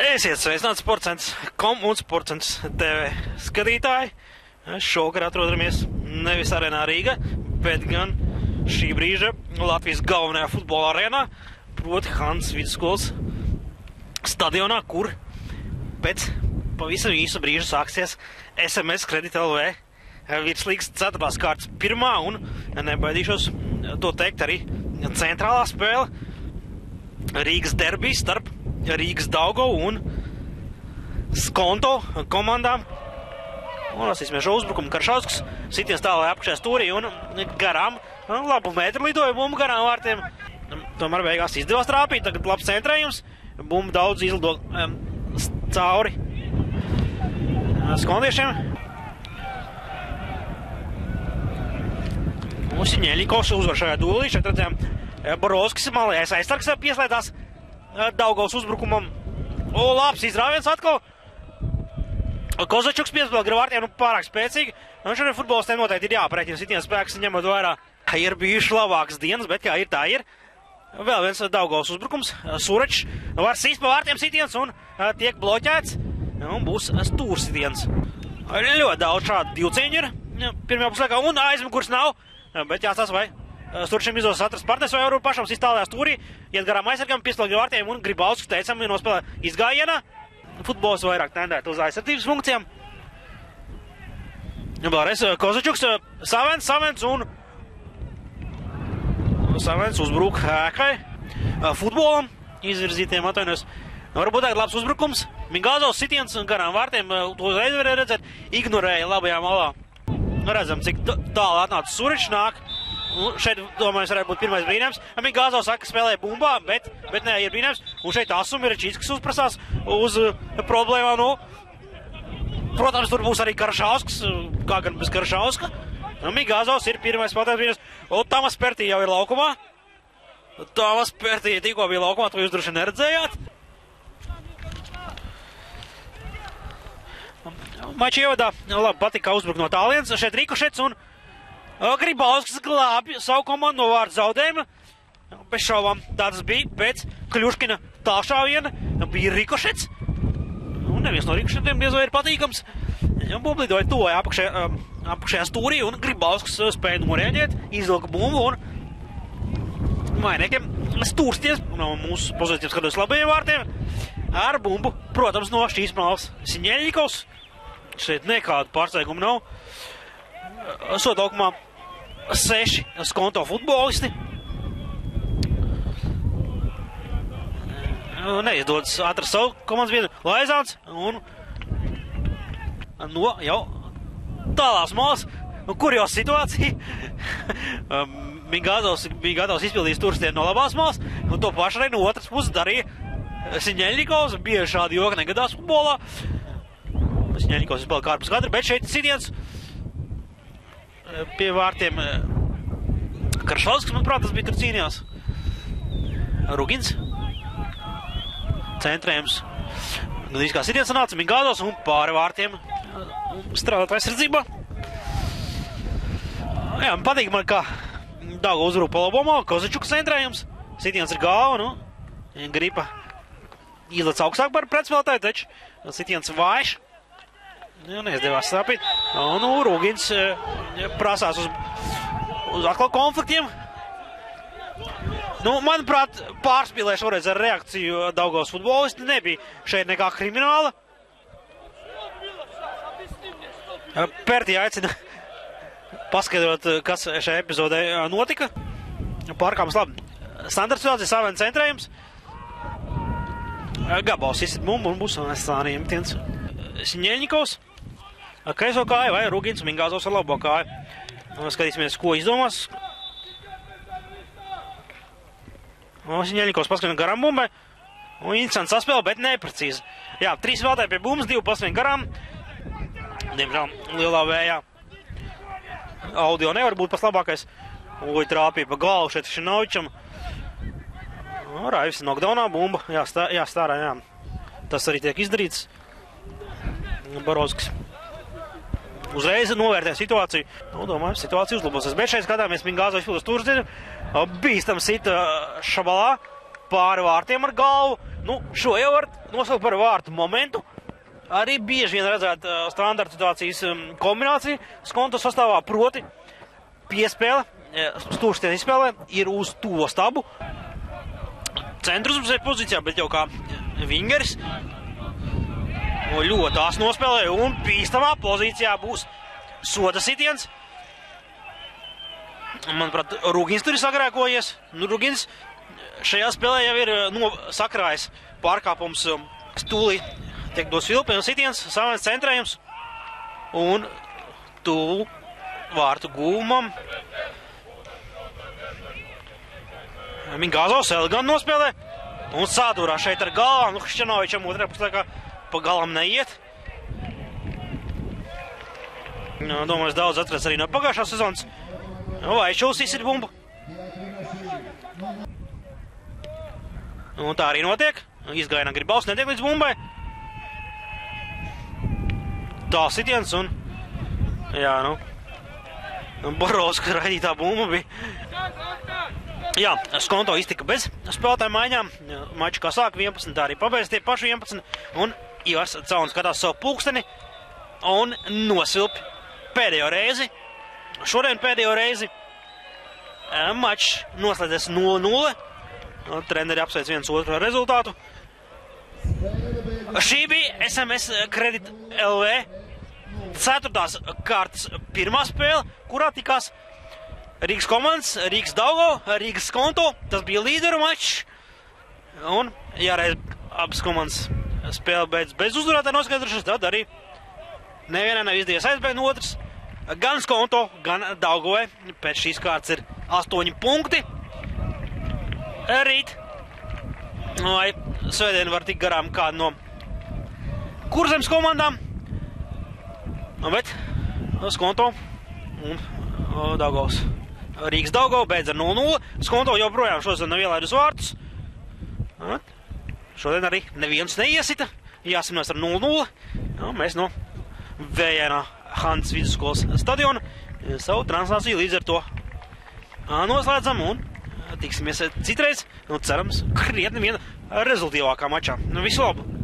Esiet sveicināti Sportcentrs.com un Sportcentrs TV skatītāji. Šovakar atrodamies nevis arēnā Rīga, bet gan šī brīža Latvijas galvenajā futbola arēnā, proti Hanzas vidusskolas stadionā, kur pēc pavisam īsa brīža sāksies SMS Kredit LV virslīgas 4. kārtas pirmā un nebaidīšos to teikt arī centrālā spēle Rīgas derbijs starp Rīgas Daugavu un Skonto komandām. Un lasīsimies šo uzbrukumu. Karšausks sitiens tālāk apakšējā stūrī un garām. Labu metru lidoja bumbu garām vārtiem. Tomēr beigās izdevās trāpīt. Tagad labs centrējums. Bumbu daudz izlido cauri skontiešiem. Un Siņeļikovs uzvar šajā duelī. Šeit redzējām Borovskis malējais aizsargs pieslēdās Daugavas uzbrukumam. O, labs izrāviens atkal. Kozačuks piespēlē gar vārtiem, pārāk spēcīgi. Un šodien futbolistiem noteikti ir jāpareiķina sitiens spēks, ņemot vērā. Ir bijuši labākas dienas, bet kā ir, tā ir. Vēl viens Daugavas uzbrukums. Surečs var sīst pa vārtiem sitiens un tiek bloķēts. Un būs stūrs sitiens. Ļoti daudz šādu divcīņu ir pirmajā puslaikā un aizmugurs nav. Bet jāstāsta, vai Surečam izdodas atrast partners vai varbūt pašam iztālējā stūrī. Iet garām aizsargam, piespēlē gar vārtiem un Gribauskis teicami nospēlē izgājienā. Futbols vairāk tendēt uz aizsardzības funkcijām. Vēlreiz Kozačuks, Savens un Savens uzbruk Hēkai. Futbolam izvirzītiem atvainojos. Varbūt tagad labs uzbrukums. Mingāzovs sitiens garām vārtiem, to uzreiz varēja redzēt, ignorēja labajā malā. Redzam, cik tālu atnāca Surečs nāk. Šeit, domāju, varētu būt pirmais brīnājums. Mingāzovs saka, spēlē bumbā, bet nē, ir brīnājums. Un šeit Asumiračīs, kas uzprasās uz problēmām. Protams, tur būs arī Karšausks, kā gan bez Karšauska. Mingāzovs ir pirmais patērts brīnājums. Un Tamas Pertī jau ir laukumā. Tamas Pertī tikko bija laukumā, to jūs droši neredzējāt. Mača ievadā labi patika uzbrukt no tālienes. Šeit Rikošets un Gribauskis glābi savu komandu no vārdu zaudējuma. Bez šaubām tāds bija pēc Kļuškina tālšāviena. Bija Rikošets. Un neviens no Rikošetiem diez vai ir patīkams. Bumblidoja toja apakšējā stūrī un Gribauskis spēja norēģēt, izvilka bumbu un mainiekiem stūrsties no mūsu pozīcijām skatos labajiem vārtiem ar bumbu. Protams, no šīs malas Siņeļikovs. Šeit nekādu pārsteigumu nav. Sodaukumā 6 Skonto futbolisti. Neizdodas atrast savu komandas biedru Laizāns un no jau tālās malas. Kurjos situācija. Mingāzovs bija gatavs izpildīt turstienu no labās malas, un to pašu arī no otras puses darīja Siņeļikovs. Bieži šādi joki negadās futbolā. Siņeļikovs izpēlē kārpus katru, bet šeit sitiens pie vārtiem Karšausks, manuprāt, tas bija tur cīnījās. Rugins. Centrējums. Gandrīz kā sitiens sanāca Mingāzovs un pāri vārtiem strādāt aizsardzībā. Jā, man patīk man, kā Dauga uzvaru pa labomā, Kozačuka centrējums. Sitiens ir galva, nu, gripa izlec augstāk par pretspēlētāju, taču sitiens vājš. Neizdevās sāpīt. Un Rugins prasās uz atkal konfliktiem. Manuprāt, pārspīlēja šoreiz ar reakciju Daugavas futbolisti. Nebija šeit nekā krimināla. Pertī aicina paskatot, kas šajā epizodē notika. Pārkāpums labi. Standarts situācija, Savens centrējums. Gabals izsit bumbu un būs sānījumi tiens. Siņeļikovs. Kreiso kāju vai Rugins, Mingāzovs ar labo kāju. Skatīsimies, ko izdomās. Siņeļikovs paskatien garam bumbai. Un interesants saspēle, bet neprecīzi. Jā, 3 vēlētāji pie bumbas, 2 paskatien garam. Diemžēl lielā vējā. Audio nevar būt pas labākais. Uj, trāpīja pa galvu šeit Šinovičam. Raivis nokdaunā bumba. Jāstārā, jā. Tas arī tiek izdarīts. Borovskis uzreiz novērtē situāciju. Domāju, situācija uzlabosies. Bet šeit skatāmies Mingāzovs izpildas turstienu. Bīstam sita Šabalā pāri vārtiem ar galvu. Nu, šo jau var nosaukt par vārtu momentu. Arī bieži vien redzēt standarta situācijas kombināciju Skonto sastāvā, proti piespēle, stūrstiena izspēlē ir uz to stabu. Centrus pozīcijā, bet jau kā vingeris. Ļoti tās nospēlē un bīstamā pozīcijā būs soda sitiens. Manuprāt, Rugins tur ir sagrēkojies. Nu, Rugins šajā spēlē jau ir sakrājis pārkāpums stūlī. Tiek dos Filipēna sitiens, savens centrējums un tuvu vārtu gūmam. Mingāzovs elegant nospēlē un sādūrā šeit ar galvām. Nu, Hrišķanovičam otrā puslaikā pa galam neiet. Domāju, daudz atceras arī no pagājušās sezonas. Vaičuls izsit bumbu. Un tā arī notiek. Izgaina Gribals, netiek līdz bumbai. Tā sitiens un, jā, nu, Borovska raidītā bumba bija. Jā, Skonto iztika bez spēlētāju maiņām. Maču kā sāk 11, tā arī pabeidz tie paši 11. Un Ivars Cauns skatās savu pulksteni un nosilp pēdējo reizi. Šodien pēdējo reizi mačs noslēdzies 0-0. Treneri apsveic viens otru rezultātu. Šī bija SMS Kredit LV 4. kārtas pirmā spēle, kurā tikās Rīgas komandas, Rīgas Daugo, Rīgas Skonto. Tas bija līderu mačs. Un, ja reiz abas komandas spēle beidz bez uzvarētāja noskaidrošanas, tad arī nevienai nav izdevies aizbēgt no otras. Gan Skonto, gan Daugovai pēc šīs kārtas ir 8 punkti. Rīt vai svētdien var tikt garām kādu no Kurzemes komandām. Bet Skonto un Daugavs. Rīgas Daugava beidz ar 0-0. Skonto joprojām šodien nav ielaid uz vārtus. Šodien arī neviens neiesita. Jāsimnās ar 0-0. Mēs no Vējainā Hantas vidusskolas stadiona savu translāciju līdz ar to noslēdzam un tiksimies citreiz. Cerams, krietni vien rezultīvākā mačā. Visu labu!